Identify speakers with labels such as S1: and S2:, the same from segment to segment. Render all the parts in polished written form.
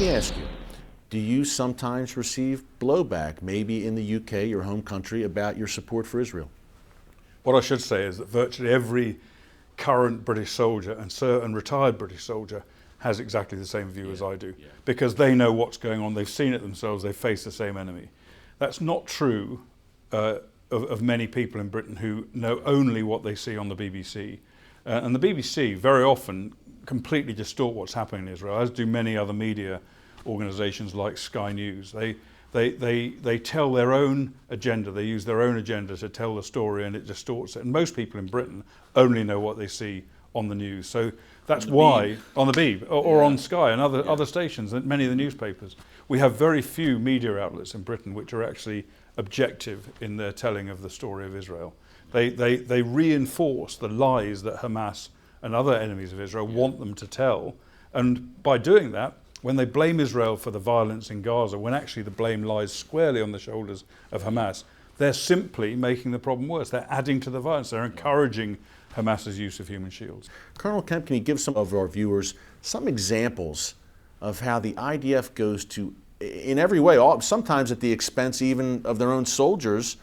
S1: me ask you, do you sometimes receive blowback, maybe in the UK, your home country, about your support for Israel?
S2: What I should say is that virtually every current British soldier and retired British soldier has exactly the same view as I do, because they know what's going on, they've seen it themselves, they face the same enemy. That's not true of many people in Britain who know only what they see on the BBC. And the BBC very often completely distort what's happening in Israel, as do many other media organisations like Sky News. They tell their own agenda, they use their own agenda to tell the story, and it distorts it. And most people in Britain only know what they see on the news. So that's why, on the Beeb, or on Sky and other stations, and many of the newspapers, we have very few media outlets in Britain which are actually objective in their telling of the story of Israel. They reinforce the lies that Hamas and other enemies of Israel want them to tell. And by doing that, when they blame Israel for the violence in Gaza, when actually the blame lies squarely on the shoulders of Hamas, they're simply making the problem worse. They're adding to the violence. They're encouraging Hamas's use of human shields.
S1: Colonel Kemp, can you give some of our viewers some examples of how the IDF goes to, in every way, sometimes at the expense even of their own soldiers,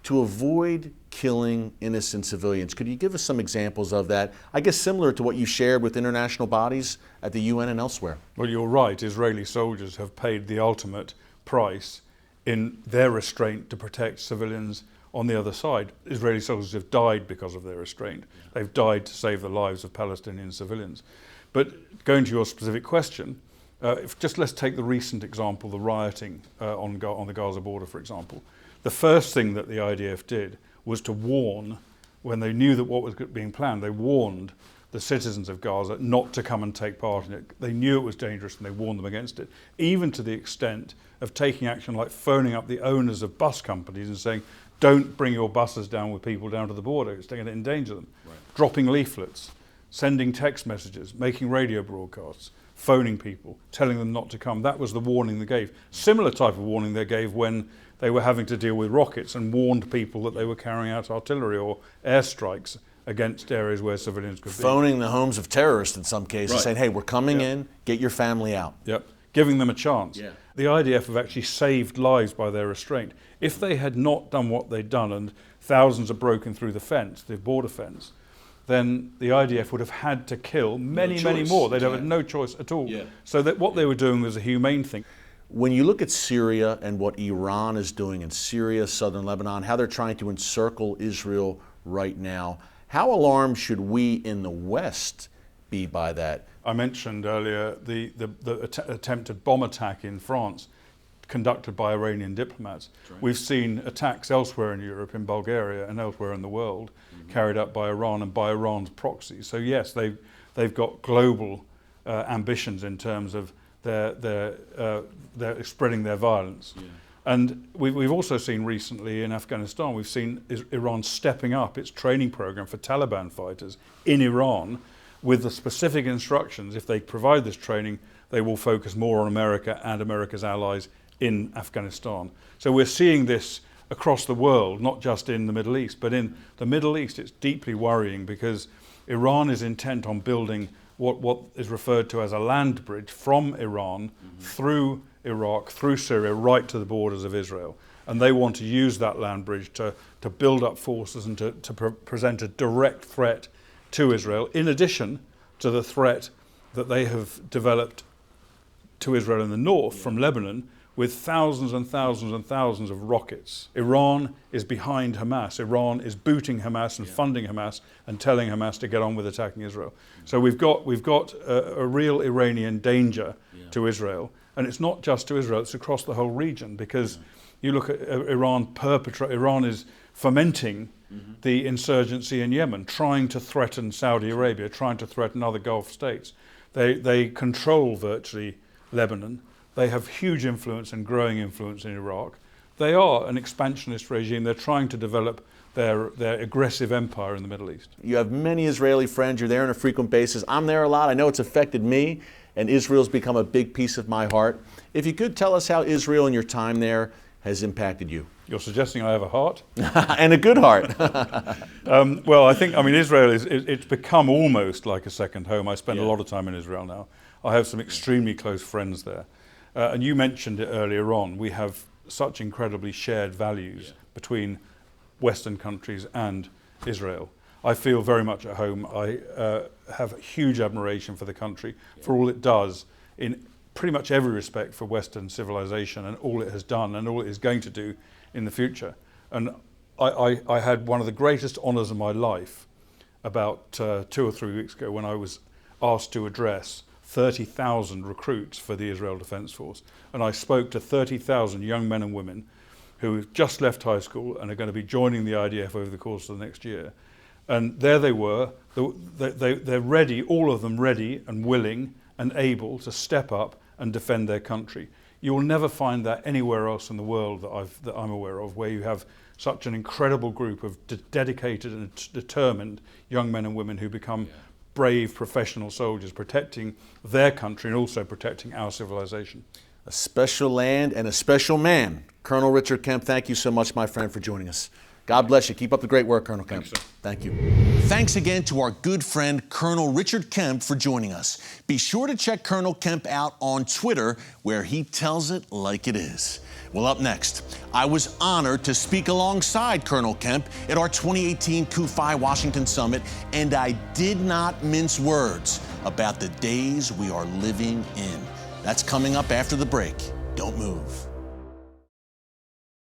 S1: to avoid killing innocent civilians? Could you give us some examples of that? I guess similar to what you shared with international bodies at the UN and elsewhere.
S2: Well, you're right. Israeli soldiers have paid the ultimate price in their restraint to protect civilians on the other side. Israeli soldiers have died because of their restraint. They've died to save the lives of Palestinian civilians. But going to your specific question, just let's take the recent example, the rioting on the Gaza border, for example. The first thing that the IDF did was to warn, when they knew that what was being planned, they warned the citizens of Gaza not to come and take part in it. They knew it was dangerous and they warned them against it, even to the extent of taking action like phoning up the owners of bus companies and saying, don't bring your buses down with people down to the border, it's going to endanger them. Right. Dropping leaflets, sending text messages, making radio broadcasts, phoning people, telling them not to come. That was the warning they gave. Similar type of warning they gave when they were having to deal with rockets and warned people that they were carrying out artillery or airstrikes against areas where civilians could be.
S1: Phoning the homes of terrorists in some cases, saying, hey, we're coming in, get your family out.
S2: Yep, giving them a chance. Yeah. The IDF have actually saved lives by their restraint. If they had not done what they'd done and thousands had broken through the fence, the border fence, then the IDF would have had to kill many more. They'd have had no choice at all. Yeah. So that what they were doing was a humane thing.
S1: When you look at Syria and what Iran is doing in Syria, southern Lebanon, how they're trying to encircle Israel right now, how alarmed should we in the West be by that?
S2: I mentioned earlier the attempted bomb attack in France conducted by Iranian diplomats. Right. We've seen attacks elsewhere in Europe, in Bulgaria and elsewhere in the world, carried out by Iran and by Iran's proxies. So yes, they've got global ambitions in terms of their spreading their violence. Yeah. And we've also seen recently in Afghanistan, we've seen Iran stepping up its training program for Taliban fighters in Iran with the specific instructions, if they provide this training, they will focus more on America and America's allies in Afghanistan. So we're seeing this across the world, not just in the Middle East, but in the Middle East it's deeply worrying because Iran is intent on building what is referred to as a land bridge from Iran through Iraq, through Syria, right to the borders of Israel. And they want to use that land bridge to build up forces and to present a direct threat to Israel, in addition to the threat that they have developed to Israel in the north from Lebanon with thousands and thousands and thousands of rockets. Iran is behind Hamas. Iran is booting Hamas and funding Hamas and telling Hamas to get on with attacking Israel. So we've got a real Iranian danger to Israel. And it's not just to Israel, it's across the whole region, because you look at Iran is fomenting the insurgency in Yemen, trying to threaten Saudi Arabia, trying to threaten other Gulf states. They control virtually Lebanon. They have huge influence and growing influence in Iraq. They are an expansionist regime. They're trying to develop their aggressive empire in the Middle East.
S1: You have many Israeli friends. You're there on a frequent basis. I'm there a lot. I know it's affected me, and Israel's become a big piece of my heart. If you could tell us how Israel in your time there has impacted you?
S2: You're suggesting I have a heart?
S1: And a good heart.
S2: Well, I mean, Israel it's become almost like a second home. I spend a lot of time in Israel now. I have some extremely close friends there. And you mentioned it earlier on. We have such incredibly shared values between Western countries and Israel. I feel very much at home. I have huge admiration for the country, for all it does in pretty much every respect for Western civilization, and all it has done and all it is going to do in the future. And I had one of the greatest honors of my life about 2 or 3 weeks ago when I was asked to address 30,000 recruits for the Israel Defense Force. And I spoke to 30,000 young men and women who have just left high school and are going to be joining the IDF over the course of the next year. And there they were, they're ready, all of them ready and willing and able to step up and defend their country. You will never find that anywhere else in the world that I'm aware of, where you have such an incredible group of dedicated and determined young men and women who become brave professional soldiers, protecting their country and also protecting our civilization.
S1: A special land and a special man. Colonel Richard Kemp, thank you so much, my friend, for joining us. God bless you. Keep up the great work, Colonel Kemp. Thank you. Thanks again to our good friend, Colonel Richard Kemp, for joining us. Be sure to check Colonel Kemp out on Twitter, where he tells it like it is. Well, up next, I was honored to speak alongside Colonel Kemp at our 2018 CUFI Washington Summit, and I did not mince words about the days we are living in. That's coming up after the break. Don't move.